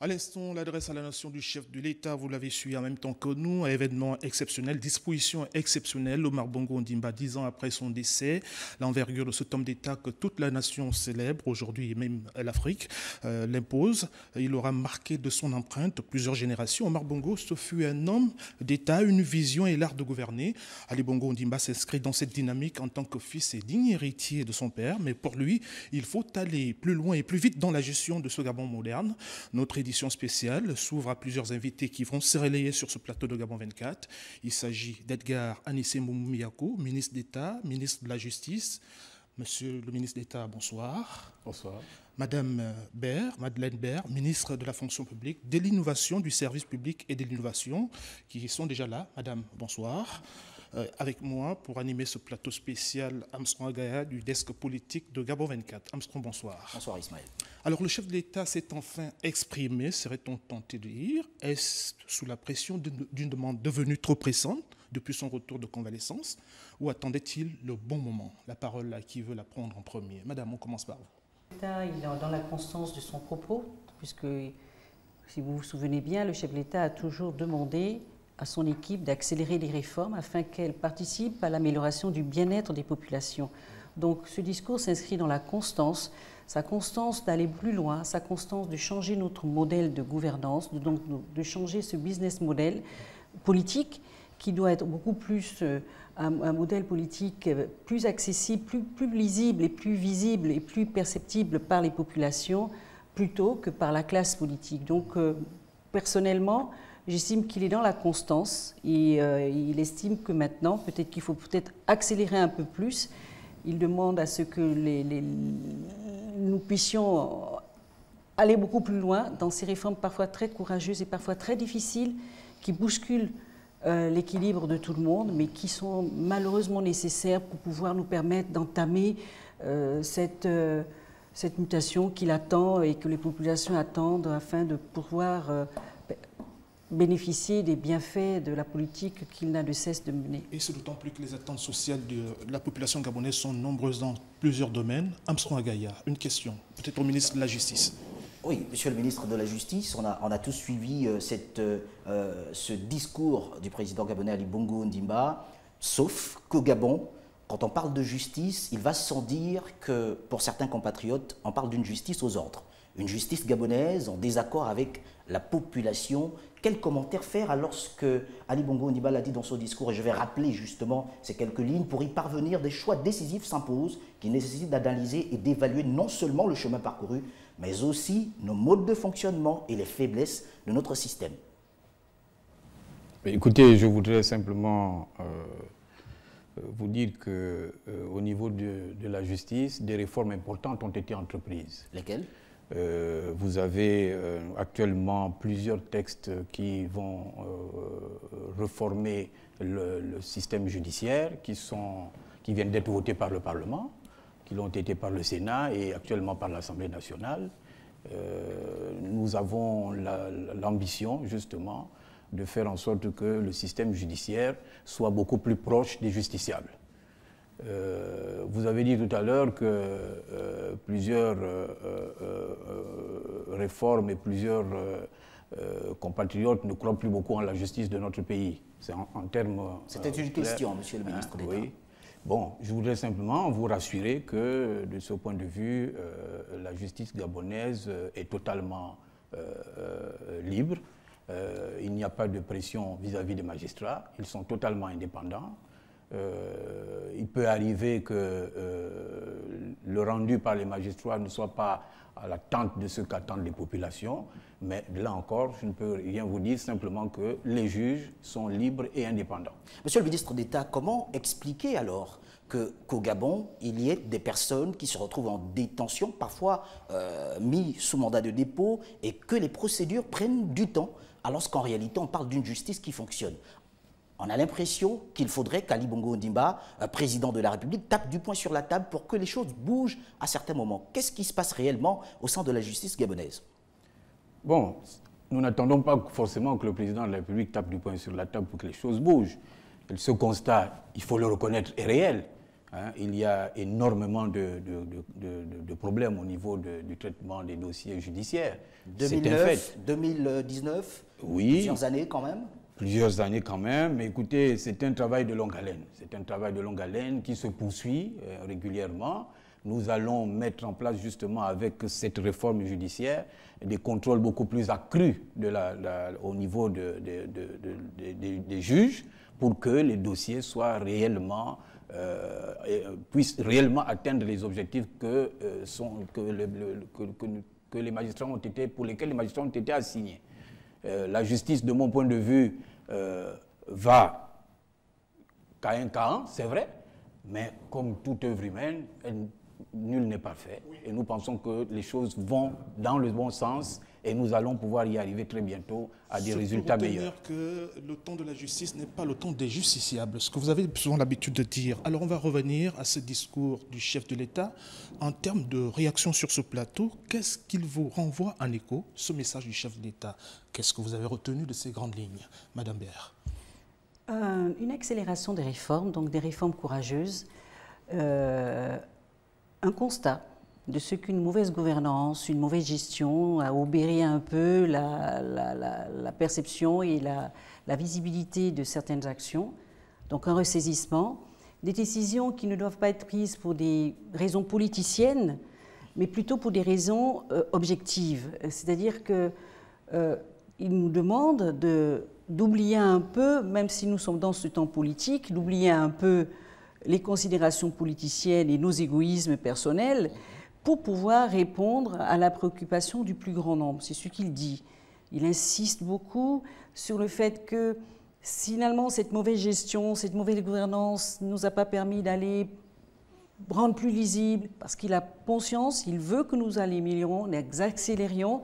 À l'instant, l'adresse à la nation du chef de l'État, vous l'avez suivi en même temps que nous, un événement exceptionnel, disposition exceptionnelle. Omar Bongo Ondimba, 10 ans après son décès, l'envergure de cet homme d'État que toute la nation célèbre, aujourd'hui et même l'Afrique, l'impose. Il aura marqué de son empreinte plusieurs générations. Omar Bongo, ce fut un homme d'État, une vision et l'art de gouverner. Ali Bongo Ondimba s'inscrit dans cette dynamique en tant que fils et digne héritier de son père, mais pour lui, il faut aller plus loin et plus vite dans la gestion de ce Gabon moderne. Notre édition spéciale s'ouvre à plusieurs invités qui vont se relayer sur ce plateau de Gabon 24. Il s'agit d'Edgar Anissé Moumoumiakou, ministre d'État, ministre de la Justice. Monsieur le ministre d'État, bonsoir. Bonsoir. Madame Madeleine Baird, ministre de la fonction publique, de l'innovation, du service public et de l'innovation, qui sont déjà là. Madame, bonsoir. Avec moi, pour animer ce plateau spécial, Armstrong Agaya, du desk politique de Gabon 24. Armstrong, bonsoir. Bonsoir Ismaël. Alors, le chef de l'État s'est enfin exprimé, serait-on tenté de dire. Est-ce sous la pression d'une demande devenue trop pressante depuis son retour de convalescence, ou attendait-il le bon moment? La parole à qui veut la prendre en premier. Madame, on commence par vous. L'État, il est dans la constance de son propos, puisque, si vous vous souvenez bien, le chef de l'État a toujours demandé à son équipe d'accélérer les réformes afin qu'elles participent à l'amélioration du bien-être des populations. Donc ce discours s'inscrit dans la constance, sa constance d'aller plus loin, sa constance de changer notre modèle de gouvernance, de changer ce business model politique qui doit être beaucoup plus un modèle politique plus accessible, plus lisible et plus visible et plus perceptible par les populations plutôt que par la classe politique. Donc personnellement, j'estime qu'il est dans la constance et il estime que maintenant, peut-être qu'il faut accélérer un peu plus. Il demande à ce que nous puissions aller beaucoup plus loin dans ces réformes parfois très courageuses et parfois très difficiles qui bousculent l'équilibre de tout le monde, mais qui sont malheureusement nécessaires pour pouvoir nous permettre d'entamer cette mutation qu'il attend et que les populations attendent afin de pouvoir bénéficier des bienfaits de la politique qu'il n'a de cesse de mener. Et c'est d'autant plus que les attentes sociales de la population gabonaise sont nombreuses dans plusieurs domaines. Armstrong Agaya, une question, peut-être au ministre de la Justice. Oui, monsieur le ministre de la Justice, on a tous suivi ce discours du président gabonais Ali Bongo Ondimba, sauf qu'au Gabon, quand on parle de justice, il va sans dire que pour certains compatriotes, on parle d'une justice aux ordres. Une justice gabonaise en désaccord avec la population. Quel commentaire faire alors que Ali Bongo Ondimba l'a dit dans son discours, et je vais rappeler justement ces quelques lignes, pour y parvenir, des choix décisifs s'imposent qui nécessitent d'analyser et d'évaluer non seulement le chemin parcouru, mais aussi nos modes de fonctionnement et les faiblesses de notre système. Écoutez, je voudrais simplement vous dire qu'au niveau de la justice, des réformes importantes ont été entreprises. Lesquelles ? Vous avez actuellement plusieurs textes qui vont reformer le système judiciaire, qui viennent d'être votés par le Parlement, qui l'ont été par le Sénat et actuellement par l'Assemblée nationale. Nous avons l'ambition, justement, de faire en sorte que le système judiciaire soit beaucoup plus proche des justiciables. Vous avez dit tout à l'heure que plusieurs réformes et plusieurs compatriotes ne croient plus beaucoup en la justice de notre pays. C'est en termes... C'était une question, monsieur le ministre d'État. Oui. Bon, je voudrais simplement vous rassurer que, de ce point de vue, la justice gabonaise est totalement libre. Il n'y a pas de pression vis-à-vis des magistrats. Ils sont totalement indépendants. Il peut arriver que le rendu par les magistrats ne soit pas à l'attente de ce qu'attendent les populations, mais là encore, je ne peux rien vous dire, simplement que les juges sont libres et indépendants. Monsieur le ministre d'État, comment expliquer alors qu'au Gabon, il y ait des personnes qui se retrouvent en détention, parfois mis sous mandat de dépôt, et que les procédures prennent du temps, alors qu'en réalité, on parle d'une justice qui fonctionne? On a l'impression qu'il faudrait qu'Ali Bongo Ondimba, président de la République, tape du poing sur la table pour que les choses bougent à certains moments. Qu'est-ce qui se passe réellement au sein de la justice gabonaise? Bon, nous n'attendons pas forcément que le président de la République tape du poing sur la table pour que les choses bougent. Ce constat, il faut le reconnaître, est réel. Hein. Il y a énormément de problèmes au niveau du traitement des dossiers judiciaires. 2009, 2019, oui, plusieurs années quand même. Plusieurs années quand même, mais écoutez, c'est un travail de longue haleine. C'est un travail de longue haleine qui se poursuit régulièrement. Nous allons mettre en place justement avec cette réforme judiciaire des contrôles beaucoup plus accrus au niveau des juges pour que les dossiers soient réellement, puissent réellement atteindre les objectifs que les magistrats ont été, pour lesquels les magistrats ont été assignés. La justice, de mon point de vue, va cas un, c'est vrai, mais comme toute œuvre humaine, nul n'est parfait. Et nous pensons que les choses vont dans le bon sens et nous allons pouvoir y arriver très bientôt à des résultats meilleurs. Que le temps de la justice n'est pas le temps des justiciables, ce que vous avez souvent l'habitude de dire. Alors on va revenir à ce discours du chef de l'État. En termes de réaction sur ce plateau, qu'est-ce qu'il vous renvoie en écho, ce message du chef de l'État? Qu'est-ce que vous avez retenu de ces grandes lignes, Madame Béard? Une accélération des réformes, donc des réformes courageuses. Un constat de ce qu'une mauvaise gouvernance, une mauvaise gestion a obéré un peu la perception et la visibilité de certaines actions. Donc un ressaisissement, des décisions qui ne doivent pas être prises pour des raisons politiciennes, mais plutôt pour des raisons objectives. C'est-à-dire qu'il nous demande d'oublier un peu, même si nous sommes dans ce temps politique, d'oublier un peu les considérations politiciennes et nos égoïsmes personnels pour pouvoir répondre à la préoccupation du plus grand nombre. C'est ce qu'il dit. Il insiste beaucoup sur le fait que finalement cette mauvaise gestion, cette mauvaise gouvernance ne nous a pas permis d'aller rendre plus lisible, parce qu'il a conscience, il veut que nous améliorions, nous accélérions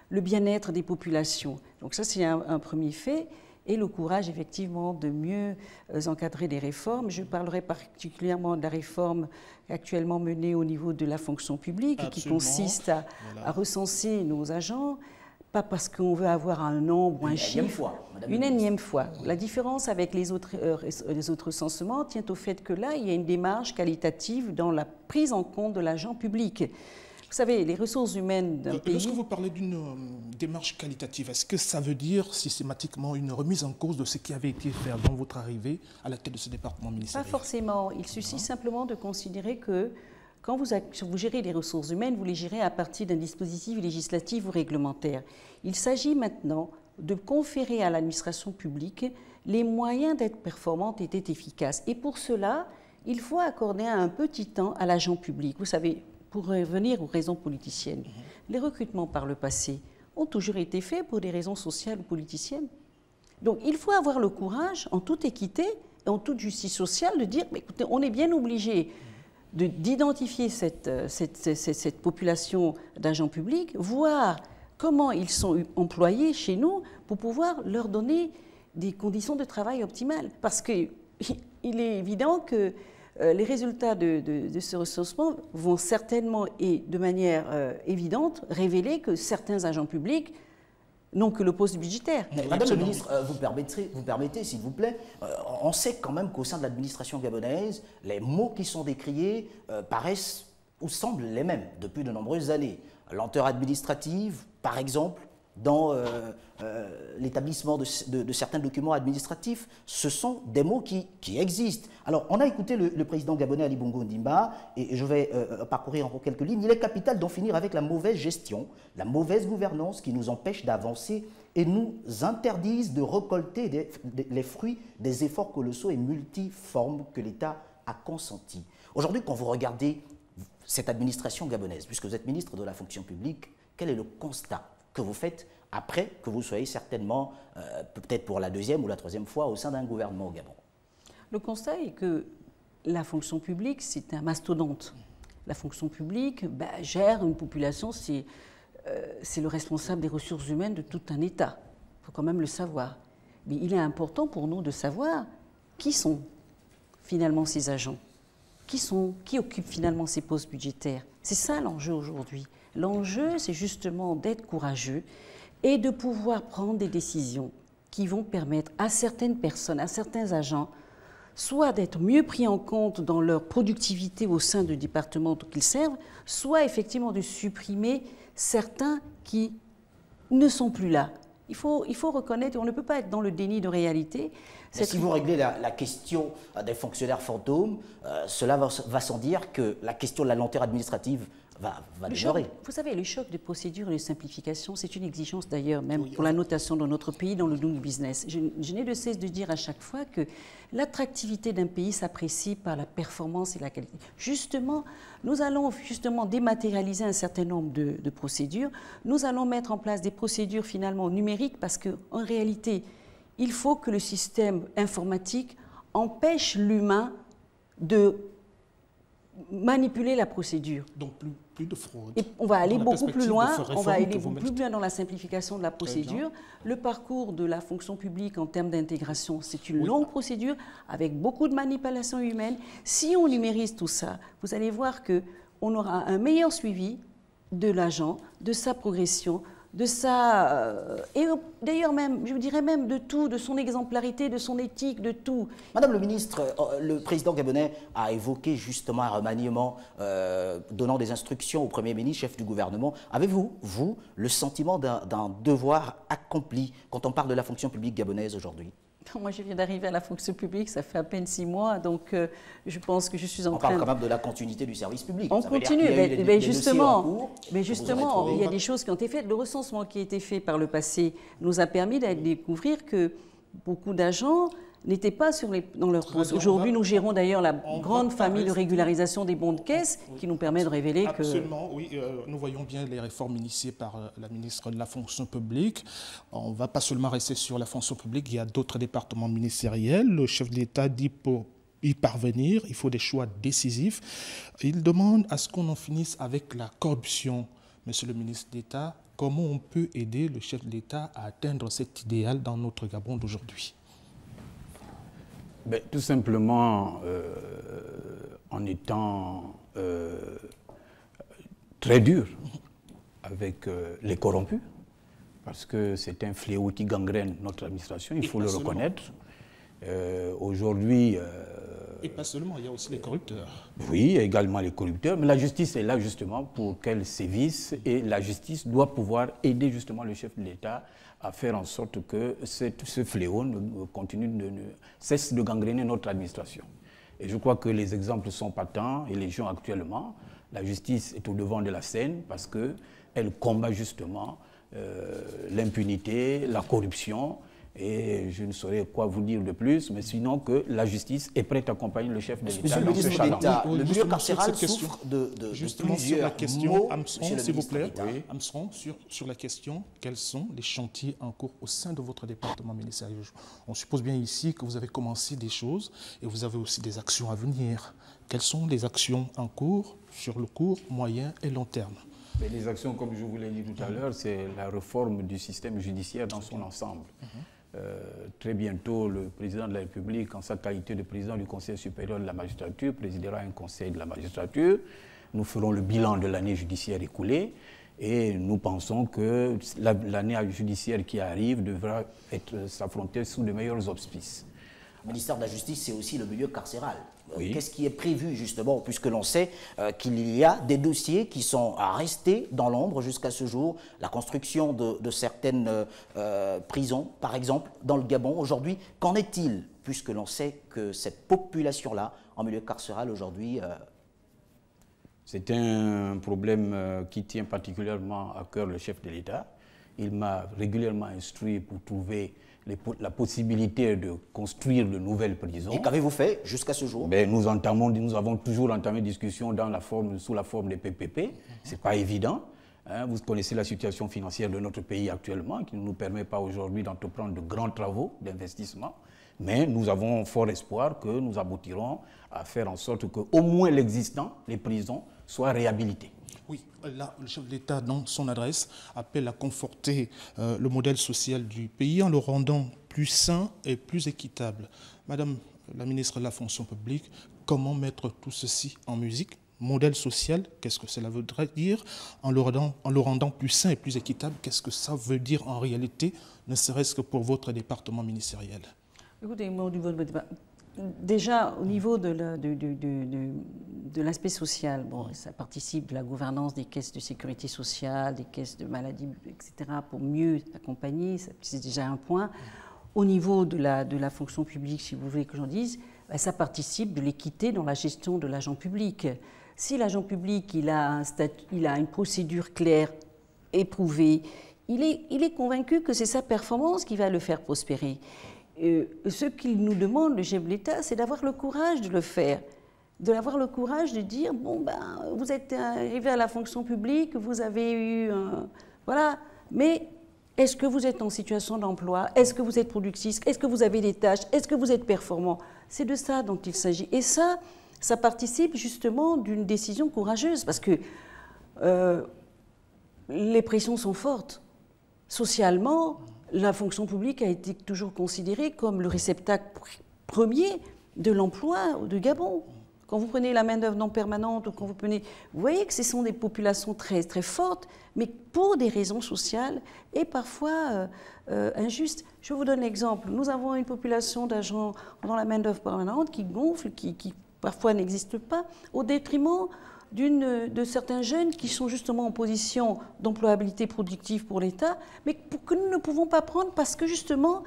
le bien-être des populations. Donc ça, c'est un premier fait. Et le courage, effectivement, de mieux encadrer les réformes. Je parlerai particulièrement de la réforme actuellement menée au niveau de la fonction publique, Absolument. Qui consiste à recenser nos agents, pas parce qu'on veut avoir un nombre ou un chiffre. Une énième fois. La différence avec les autres recensements tient au fait que là, il y a une démarche qualitative dans la prise en compte de l'agent public. Vous savez, les ressources humaines d'un pays... Lorsque vous parlez d'une démarche qualitative, est-ce que ça veut dire systématiquement une remise en cause de ce qui avait été fait avant votre arrivée à la tête de ce département ministériel? Pas forcément. Il suffit simplement de considérer que quand vous gérez les ressources humaines, vous les gérez à partir d'un dispositif législatif ou réglementaire. Il s'agit maintenant de conférer à l'administration publique les moyens d'être performante et d'être efficace. Et pour cela, il faut accorder un petit temps à l'agent public. Vous savez, pour revenir aux raisons politiciennes, les recrutements par le passé ont toujours été faits pour des raisons sociales ou politiciennes. Donc il faut avoir le courage, en toute équité et en toute justice sociale, de dire, mais écoutez, on est bien obligé d'identifier cette population d'agents publics, voir comment ils sont employés chez nous pour pouvoir leur donner des conditions de travail optimales. Parce qu'il est évident que les résultats de ce recensement vont certainement et de manière évidente révéler que certains agents publics n'ont que le poste budgétaire. Madame la ministre, vous permettez, s'il vous plaît, on sait quand même qu'au sein de l'administration gabonaise, les mots qui sont décriés paraissent ou semblent les mêmes depuis de nombreuses années. Lenteur administrative, par exemple, dans l'établissement de certains documents administratifs, ce sont des mots qui existent. Alors, on a écouté le président gabonais Ali Bongo Ondimba, et je vais parcourir encore quelques lignes. Il est capital d'en finir avec la mauvaise gestion, la mauvaise gouvernance qui nous empêche d'avancer et nous interdisent de récolter les fruits des efforts colossaux et multiformes que l'État a consentis. Aujourd'hui, quand vous regardez cette administration gabonaise, puisque vous êtes ministre de la fonction publique, quel est le constat que vous faites après que vous soyez certainement, peut-être pour la deuxième ou la troisième fois, au sein d'un gouvernement au Gabon? Le constat est que la fonction publique, c'est un mastodonte. La fonction publique gère une population, c'est le responsable des ressources humaines de tout un État. Il faut quand même le savoir. Mais il est important pour nous de savoir qui sont finalement ces agents, qui occupent finalement ces postes budgétaires. C'est ça l'enjeu aujourd'hui. L'enjeu, c'est justement d'être courageux et de pouvoir prendre des décisions qui vont permettre à certaines personnes, à certains agents, soit d'être mieux pris en compte dans leur productivité au sein du département qu'ils servent, soit effectivement de supprimer certains qui ne sont plus là. Il faut reconnaître, on ne peut pas être dans le déni de réalité. Mais si vous réglez la question des fonctionnaires fantômes, cela va sans dire que la question de la lenteur administrative va demeurer. Vous savez, le choc de procédure et de simplification, c'est une exigence d'ailleurs même pour la notation dans notre pays, dans le doing business. Je n'ai de cesse de dire à chaque fois que l'attractivité d'un pays s'apprécie par la performance et la qualité. Justement, nous allons dématérialiser un certain nombre de procédures. Nous allons mettre en place des procédures finalement numériques parce qu'en réalité, il faut que le système informatique empêche l'humain de manipuler la procédure. Donc plus de fraude. Et on va aller beaucoup plus loin, on va aller beaucoup plus loin dans la simplification de la procédure. Bien. Le parcours de la fonction publique en termes d'intégration, c'est une longue procédure avec beaucoup de manipulation humaine. Si on numérise tout ça, vous allez voir qu'on aura un meilleur suivi de l'agent, de sa progression, de sa... et d'ailleurs même, je dirais même de tout, de son exemplarité, de son éthique, de tout. Madame le ministre, le président gabonais a évoqué justement un remaniement donnant des instructions au Premier ministre, chef du gouvernement. Avez-vous, vous, le sentiment d'un devoir accompli quand on parle de la fonction publique gabonaise aujourd'hui? Moi, je viens d'arriver à la fonction publique, ça fait à peine 6 mois, donc je pense que je suis en train... On parle quand même de la continuité du service public. On continue, mais justement, il y a des choses qui ont été faites. Le recensement qui a été fait par le passé nous a permis de découvrir que beaucoup d'agents n'étaient pas dans leur poste. Aujourd'hui, nous gérons d'ailleurs la grande famille de régularisation des bons de caisse qui nous permet de révéler que... Absolument, oui. Nous voyons bien les réformes initiées par la ministre de la fonction publique. On ne va pas seulement rester sur la fonction publique, il y a d'autres départements ministériels. Le chef de l'État dit pour y parvenir, il faut des choix décisifs. Il demande à ce qu'on en finisse avec la corruption. Monsieur le ministre d'État, comment on peut aider le chef de l'État à atteindre cet idéal dans notre Gabon d'aujourd'hui ? Ben, tout simplement en étant très dur avec les corrompus, parce que c'est un fléau qui gangrène notre administration, il faut le reconnaître. Aujourd'hui... et pas seulement, il y a aussi les corrupteurs. Oui, également les corrupteurs, mais la justice est là justement pour qu'elle sévisse et la justice doit pouvoir aider justement le chef de l'État à faire en sorte que ce fléau ne cesse de gangréner notre administration. Et je crois que les exemples sont patents et légion actuellement. La justice est au devant de la scène parce qu'elle combat justement l'impunité, la corruption. Et je ne saurais quoi vous dire de plus, mais sinon que la justice est prête à accompagner le chef de l'État dans ce challenge. Le milieu carcéral souffre de justement plusieurs sur la question, Amson, s'il vous plaît, Amson, sur la question, quels sont les chantiers en cours au sein de votre département ministériel? On suppose bien ici que vous avez commencé des choses et vous avez aussi des actions à venir. Quelles sont les actions en cours sur le court, moyen et long terme? Mais les actions, comme je vous l'ai dit tout à l'heure, c'est la réforme du système judiciaire dans son ensemble. Très bientôt, le président de la République, en sa qualité de président du Conseil supérieur de la magistrature, présidera un conseil de la magistrature. Nous ferons le bilan de l'année judiciaire écoulée et nous pensons que l'année judiciaire qui arrive devra s'affronter sous de meilleurs auspices. Le ministère de la Justice, c'est aussi le milieu carcéral. Oui. Qu'est-ce qui est prévu justement, puisque l'on sait qu'il y a des dossiers qui sont restés dans l'ombre jusqu'à ce jour, la construction de certaines prisons, par exemple, dans le Gabon. Aujourd'hui, qu'en est-il, puisque l'on sait que cette population-là, en milieu carcéral aujourd'hui... C'est un problème qui tient particulièrement à cœur le chef de l'État. Il m'a régulièrement instruit pour trouver la possibilité de construire de nouvelles prisons. Et qu'avez-vous fait jusqu'à ce jour? Ben, nous avons toujours entamé des discussions sous la forme des PPP. Ce n'est pas évident. Hein. Vous connaissez la situation financière de notre pays actuellement, qui ne nous permet pas aujourd'hui d'entreprendre de grands travaux d'investissement. Mais nous avons fort espoir que nous aboutirons à faire en sorte qu'au moins l'existant, les prisons, soient réhabilitées. Oui, là, le chef de l'État, dans son adresse, appelle à conforter le modèle social du pays en le rendant plus sain et plus équitable. Madame la ministre de la fonction publique, comment mettre tout ceci en musique? Modèle social, qu'est-ce que cela voudrait dire? En le rendant plus sain et plus équitable, qu'est-ce que ça veut dire en réalité, ne serait-ce que pour votre département ministériel? Écoutez, Déjà, au niveau de l'aspect social, bon, ça participe de la gouvernance des caisses de sécurité sociale, des caisses de maladie, etc., pour mieux accompagner, c'est déjà un point. Au niveau de la fonction publique, si vous voulez que j'en dise, ben, ça participe de l'équité dans la gestion de l'agent public. Si l'agent public il a une procédure claire, éprouvée, il est convaincu que c'est sa performance qui va le faire prospérer. Ce qu'il nous demande, le chef de l'État, c'est d'avoir le courage de le faire, d'avoir le courage de dire, bon, ben, vous êtes arrivé à la fonction publique, vous avez eu voilà, mais est-ce que vous êtes en situation d'emploi? Est-ce que vous êtes productif? Est-ce que vous avez des tâches? Est-ce que vous êtes performant? C'est de ça dont il s'agit. Et ça participe justement d'une décision courageuse, parce que les pressions sont fortes. Socialement, la fonction publique a été toujours considérée comme le réceptacle premier de l'emploi de Gabon. Quand vous prenez la main-d'œuvre non permanente, ou quand vous voyez que ce sont des populations très, très fortes, mais pour des raisons sociales et parfois injustes. Je vous donne l'exemple. Nous avons une population d'agents dans la main-d'œuvre permanente qui gonfle, qui parfois n'existe pas, au détriment de certains jeunes qui sont justement en position d'employabilité productive pour l'État, mais que nous ne pouvons pas prendre parce que justement,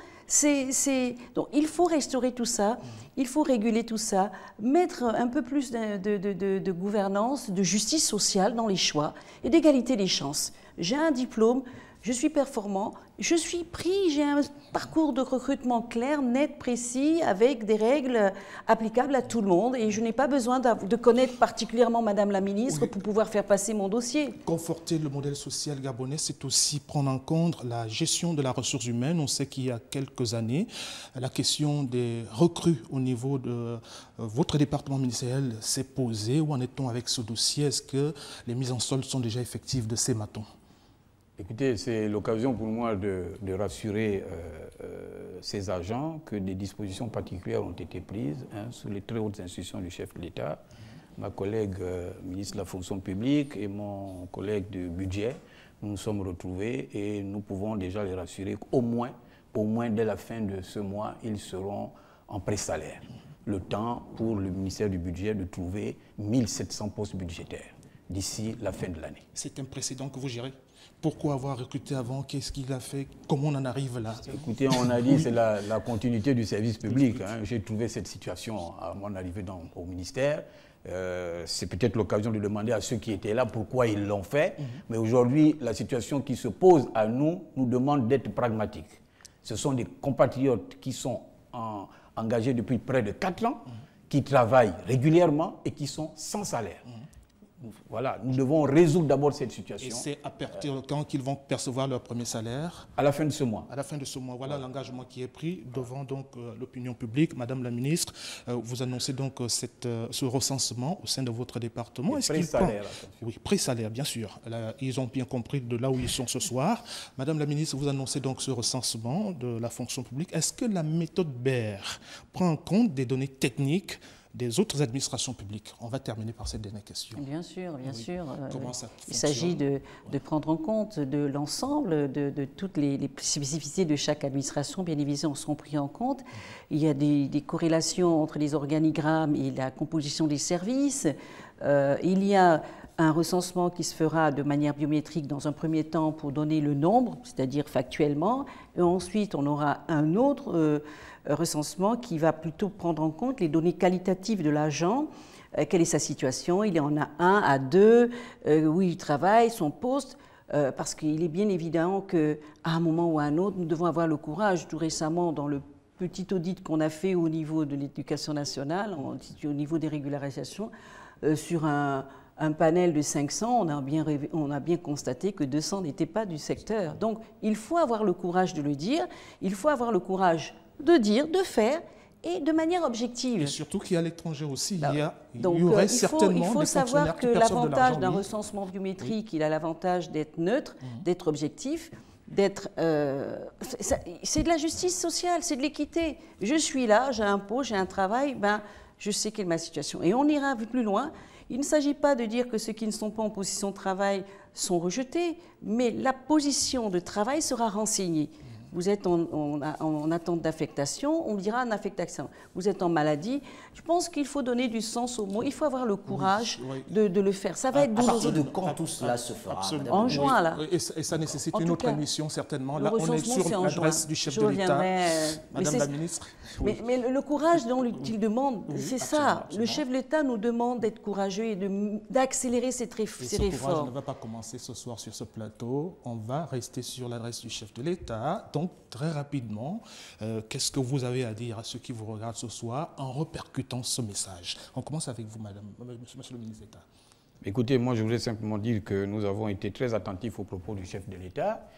donc il faut restaurer tout ça, il faut réguler tout ça, mettre un peu plus de gouvernance, de justice sociale dans les choix et d'égalité des chances. J'ai un diplôme, je suis performant, je suis pris, j'ai un parcours de recrutement clair, net, précis, avec des règles applicables à tout le monde et je n'ai pas besoin de connaître particulièrement Madame la Ministre pour pouvoir faire passer mon dossier. Conforter le modèle social gabonais, c'est aussi prendre en compte la gestion de la ressource humaine. On sait qu'il y a quelques années, la question des recrues au niveau de votre département ministériel s'est posée. Où en est-on avec ce dossier? Est-ce que les mises en solde sont déjà effectives de ces matons? Écoutez, c'est l'occasion pour moi de rassurer ces agents que des dispositions particulières ont été prises sous les très hautes institutions du chef de l'État. Ma collègue ministre de la fonction publique et mon collègue du budget, nous nous sommes retrouvés et nous pouvons déjà les rassurer qu'au moins dès la fin de ce mois, ils seront en pré-salaire. Le temps pour le ministère du budget de trouver 1700 postes budgétaires d'ici la fin de l'année. C'est un précédent que vous gérez? Pourquoi avoir recruté avant? Qu'est-ce qu'il a fait? Comment on en arrive là? Écoutez, on a dit que c'est la continuité du service public. J'ai trouvé cette situation à mon arrivée au ministère. C'est peut-être l'occasion de demander à ceux qui étaient là pourquoi ils l'ont fait. Mais aujourd'hui, la situation qui se pose à nous demande d'être pragmatiques. Ce sont des compatriotes qui sont engagés depuis près de 4 ans, qui travaillent régulièrement et qui sont sans salaire. Voilà, nous devons résoudre d'abord cette situation. Et c'est à partir de quand qu'ils vont percevoir leur premier salaire? À la fin de ce mois. À la fin de ce mois. Voilà l'engagement qui est pris devant donc l'opinion publique. Madame la ministre, vous annoncez donc ce recensement au sein de votre département. Pré-salaire. Oui, pré-salaire, bien sûr. Là, ils ont bien compris de là où ils sont ce soir. Madame la ministre, vous annoncez donc ce recensement de la fonction publique. Est-ce que la méthode BER prend en compte des données techniques des autres administrations publiques? On va terminer par cette dernière question. Bien sûr, bien sûr. Comment ça il s'agit de prendre en compte de l'ensemble de toutes les spécificités de chaque administration, bien évidemment, seront prises en compte. Il y a des corrélations entre les organigrammes et la composition des services. Il y a un recensement qui se fera de manière biométrique dans un premier temps pour donner le nombre, c'est-à-dire factuellement, et ensuite on aura un autre recensement qui va plutôt prendre en compte les données qualitatives de l'agent, quelle est sa situation, il y en a 1 à 2, où il travaille, son poste, parce qu'il est bien évident qu'à un moment ou à un autre, nous devons avoir le courage. Tout récemment, dans le petit audit qu'on a fait au niveau de l'éducation nationale, au niveau des régularisations, sur un panel de 500, on a bien constaté que 200 n'étaient pas du secteur. Donc, il faut avoir le courage de le dire, il faut avoir le courage de dire, de faire, et de manière objective. Et surtout qu'il y a l'étranger aussi, il y aurait certainement il faut des savoir que l'avantage d'un oui. recensement biométrique, il a l'avantage d'être neutre, d'être objectif, d'être... c'est de la justice sociale, c'est de l'équité. Je suis là, j'ai un poste, j'ai un travail, je sais quelle est ma situation. Et on ira plus loin. Il ne s'agit pas de dire que ceux qui ne sont pas en position de travail sont rejetés, mais la position de travail sera renseignée. Vous êtes en attente d'affectation, on dira en affectation. Vous êtes en maladie. Je pense qu'il faut donner du sens aux mots. Il faut avoir le courage de le faire. Ça va être À partir douloureux. de quand tout cela se fera? Absolument. En juin, là. Et ça nécessite En une tout autre cas, émission, certainement. le Là, on est recensement, c'est sur en l'adresse juin. du chef Je de l'État. reviendrai, Madame la ministre. Mais le courage dont il demande, c'est ça. absolument. Le chef de l'État nous demande d'être courageux et d'accélérer ces Et ce courage réformes. ne va pas commencer ce soir sur ce plateau. On va rester sur l'adresse du chef de l'État. Donc, très rapidement, qu'est-ce que vous avez à dire à ceux qui vous regardent ce soir en répercutant ce message? On commence avec vous, madame, monsieur le ministre d'État. Écoutez, moi je voulais simplement dire que nous avons été très attentifs aux propos du chef de l'État.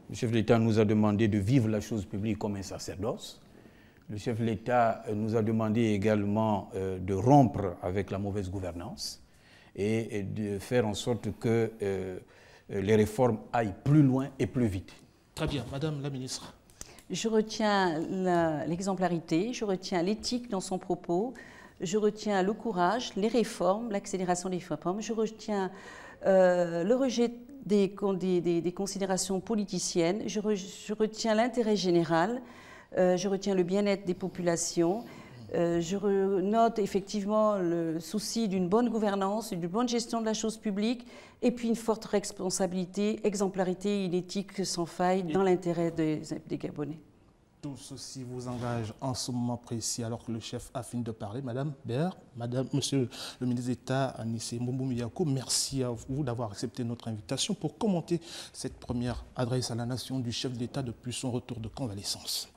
Le chef de l'État nous a demandé de vivre la chose publique comme un sacerdoce. Le chef de l'État nous a demandé également de rompre avec la mauvaise gouvernance et de faire en sorte que les réformes aillent plus loin et plus vite. Très bien, madame la ministre. Je retiens l'exemplarité, je retiens l'éthique dans son propos, je retiens le courage, les réformes, l'accélération des réformes, je retiens le rejet des considérations politiciennes, je retiens l'intérêt général, je retiens le bien-être des populations, je note effectivement le souci d'une bonne gouvernance, d'une bonne gestion de la chose publique et puis une forte responsabilité, exemplarité, une éthique sans faille dans l'intérêt des Gabonais. Tout ceci vous engage en ce moment précis, alors que le chef a fini de parler. Madame Baird, monsieur le ministre d'État Anissé Mbombo Miyako, merci à vous d'avoir accepté notre invitation pour commenter cette première adresse à la nation du chef d'État depuis son retour de convalescence.